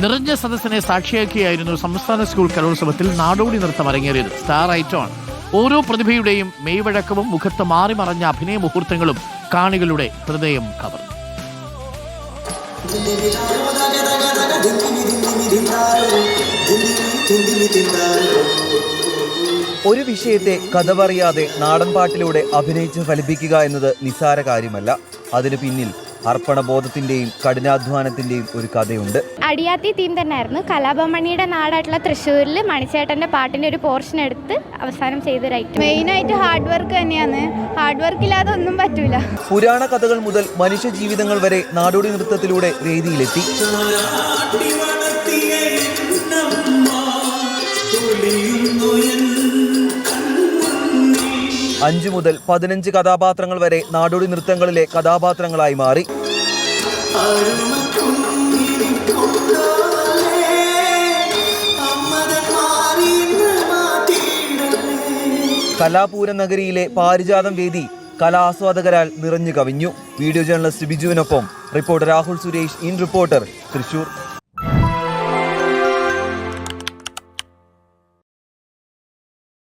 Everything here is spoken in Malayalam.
നിറഞ്ഞ സദസ്സിനെ സാക്ഷിയാക്കിയായിരുന്നു സംസ്ഥാന സ്കൂൾ കലോത്സവത്തിൽ നാടോടി നൃത്തം അരങ്ങേറിയത്. സ്റ്റാർ ഐറ്റമാണ്. ഓരോ പ്രതിഭയുടെയും മെയ്വഴക്കവും മുഖത്ത് മാറി മറഞ്ഞ അഭിനയ മുഹൂർത്തങ്ങളും കാണികളുടെ ഹൃദയം കവർന്നു. ഒരു വിഷയത്തെ കഥ പറയാതെ നാടൻ പാട്ടിലൂടെ അഭിനയിച്ച് ഫലിപ്പിക്കുക എന്നത് നിസ്സാര കാര്യമല്ല. അതിനു പിന്നിൽ അർപ്പണബോധത്തിന്റെയും കഠിനാധ്വാനത്തിന്റെയും ഒരു കഥയുണ്ട്. അടിയാത്തി തീം തന്നെയായിരുന്നു. കലാഭമണിയുടെ നാടായിട്ടുള്ള തൃശ്ശൂരിൽ മണിച്ചേട്ടന്റെ പാട്ടിന്റെ ഒരു പോർഷൻ എടുത്ത് അവസാനം ചെയ്തൊരൈറ്റം. മെയിനായിട്ട് ഹാർഡ് വർക്ക് തന്നെയാണ്. ഹാർഡ് വർക്ക് ഇല്ലാതെ ഒന്നും പറ്റൂല. പുരാണ കഥകൾ മുതൽ മനുഷ്യ ജീവിതങ്ങൾ വരെ നാടോടി നൃത്തത്തിലൂടെ വേദിയിലെത്തി. 5 മുതൽ 15 കഥാപാത്രങ്ങൾ വരെ നാടോടി നൃത്തങ്ങളിലെ കഥാപാത്രങ്ങളായി മാറി. കലാപൂര നഗരിയിലെ പാരിജാതം വേദി കലാസ്വാദകരാൽ നിറഞ്ഞു കവിഞ്ഞു. വീഡിയോ ജേർണലിസ്റ്റ് ബിജുവിനൊപ്പം reporter Rahul Suresh, in reporter, Thrissur.